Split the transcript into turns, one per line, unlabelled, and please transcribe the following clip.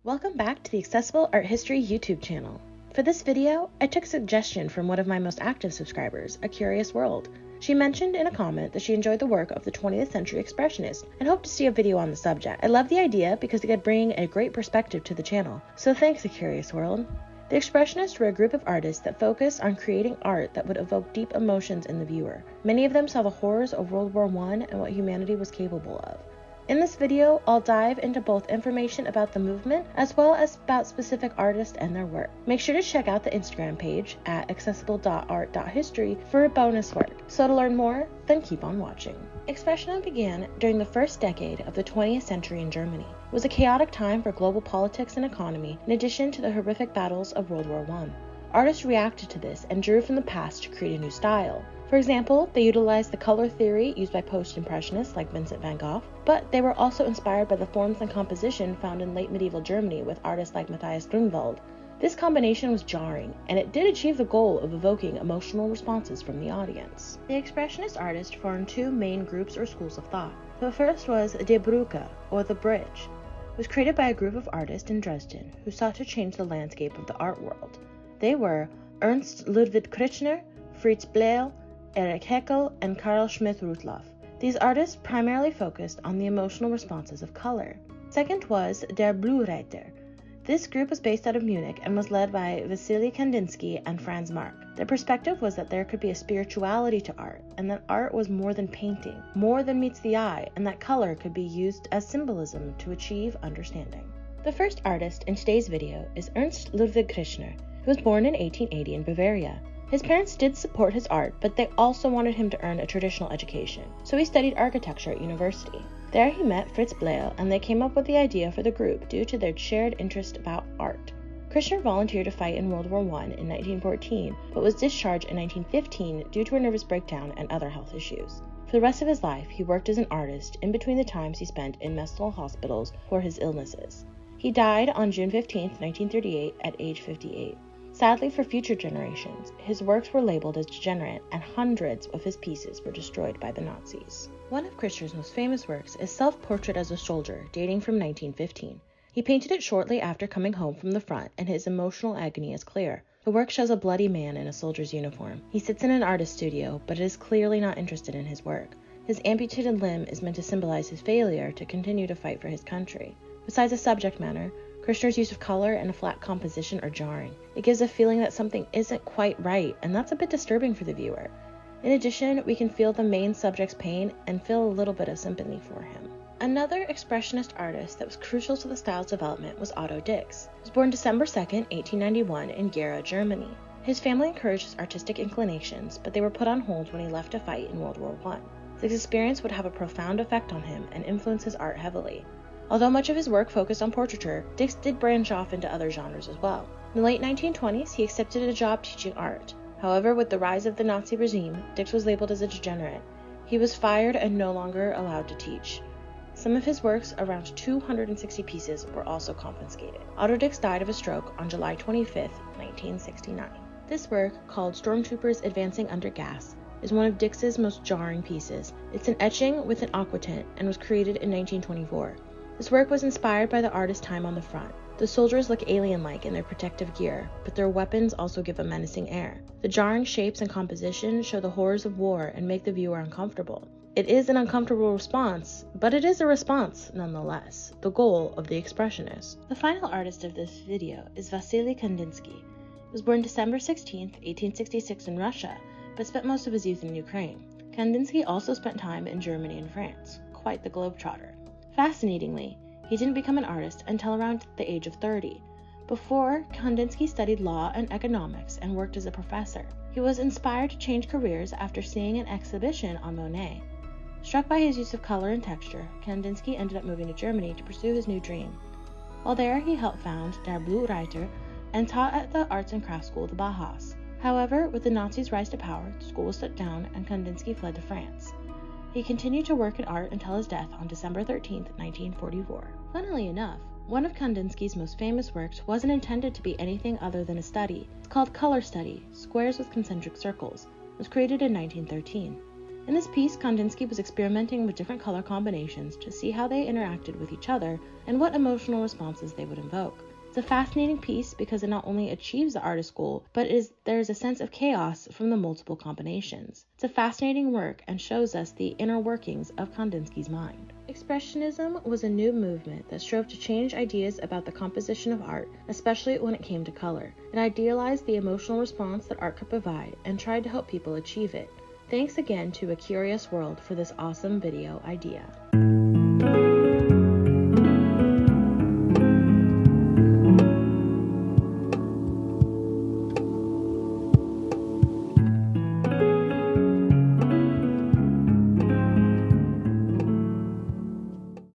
Welcome back to the Accessible Art History YouTube channel. For this video, I took a suggestion from one of my most active subscribers, A Curious World. She mentioned in a comment that she enjoyed the work of the 20th century Expressionist and hoped to see a video on the subject. I love the idea because it could bring a great perspective to the channel, so thanks A Curious World. The Expressionists were a group of artists that focused on creating art that would evoke deep emotions in the viewer. Many of them saw the horrors of World War I and what humanity was capable of. In this video, I'll dive into both information about the movement as well as about specific artists and their work. Make sure to check out the Instagram page at accessible.art.history for a bonus work. So to learn more, then keep on watching. Expressionism began during the first decade of the 20th century in Germany. It was a chaotic time for global politics and economy, in addition to the horrific battles of World War I. Artists reacted to this and drew from the past to create a new style. For example, they utilized the color theory used by post-impressionists like Vincent van Gogh, but they were also inspired by the forms and composition found in late medieval Germany with artists like Matthias Grünewald. This combination was jarring, and it did achieve the goal of evoking emotional responses from the audience. The Expressionist artists formed two main groups or schools of thought. The first was Die Brücke, or the Bridge. It was created by a group of artists in Dresden who sought to change the landscape of the art world. They were Ernst Ludwig Kirchner, Fritz Bleel, Erich Heckel, and Carl Schmidt-Rudloff. These artists primarily focused on the emotional responses of color. Second was Der Blue-Reiter. This group was based out of Munich and was led by Wassily Kandinsky and Franz Marc. Their perspective was that there could be a spirituality to art, and that art was more than painting, more than meets the eye, and that color could be used as symbolism to achieve understanding. The first artist in today's video is Ernst Ludwig Kirchner, who was born in 1880 in Bavaria. His parents did support his art, but they also wanted him to earn a traditional education, so he studied architecture at university. There he met Fritz Bleel, and they came up with the idea for the group due to their shared interest about art. Kirchner volunteered to fight in World War I in 1914, but was discharged in 1915 due to a nervous breakdown and other health issues. For the rest of his life, he worked as an artist in between the times he spent in mental hospitals for his illnesses. He died on June 15, 1938, at age 58. Sadly for future generations, his works were labeled as degenerate and hundreds of his pieces were destroyed by the Nazis. One of Kirchner's most famous works is Self-Portrait as a Soldier, dating from 1915. He painted it shortly after coming home from the front, and his emotional agony is clear. The work shows a bloody man in a soldier's uniform. He sits in an artist's studio, but is clearly not interested in his work. His amputated limb is meant to symbolize his failure to continue to fight for his country. Besides the subject matter, Kirchner's use of color and a flat composition are jarring. It gives a feeling that something isn't quite right, and that's a bit disturbing for the viewer. In addition, we can feel the main subject's pain and feel a little bit of sympathy for him. Another Expressionist artist that was crucial to the style's development was Otto Dix. He was born December 2, 1891 in Gera, Germany. His family encouraged his artistic inclinations, but they were put on hold when he left to fight in World War I. This experience would have a profound effect on him and influence his art heavily. Although much of his work focused on portraiture, Dix did branch off into other genres as well. In the late 1920s, he accepted a job teaching art. However, with the rise of the Nazi regime, Dix was labeled as a degenerate. He was fired and no longer allowed to teach. Some of his works, around 260 pieces, were also confiscated. Otto Dix died of a stroke on July 25, 1969. This work, called Stormtroopers Advancing Under Gas, is one of Dix's most jarring pieces. It's an etching with an aquatint and was created in 1924. This work was inspired by the artist's time on the front. The soldiers look alien-like in their protective gear, but their weapons also give a menacing air. The jarring shapes and composition show the horrors of war and make the viewer uncomfortable. It is an uncomfortable response, but it is a response nonetheless, the goal of the Expressionist. The final artist of this video is Wassily Kandinsky. He was born December 16, 1866 in Russia, but spent most of his youth in Ukraine. Kandinsky also spent time in Germany and France, quite the globetrotter. Fascinatingly, he didn't become an artist until around the age of 30. Before, Kandinsky studied law and economics and worked as a professor. He was inspired to change careers after seeing an exhibition on Monet. Struck by his use of color and texture, Kandinsky ended up moving to Germany to pursue his new dream. While there, he helped found Der Blue-Reiter and taught at the Arts and Crafts School, the Bauhaus. However, with the Nazis' rise to power, the school was shut down and Kandinsky fled to France. He continued to work in art until his death on December 13, 1944. Funnily enough, one of Kandinsky's most famous works wasn't intended to be anything other than a study. It's called Color Study, Squares with Concentric Circles. It was created in 1913. In this piece, Kandinsky was experimenting with different color combinations to see how they interacted with each other and what emotional responses they would invoke. It's a fascinating piece because it not only achieves the artist's goal, but there is a sense of chaos from the multiple combinations. It's a fascinating work and shows us the inner workings of Kandinsky's mind. Expressionism was a new movement that strove to change ideas about the composition of art, especially when it came to color. It idealized the emotional response that art could provide and tried to help people achieve it. Thanks again to A Curious World for this awesome video idea.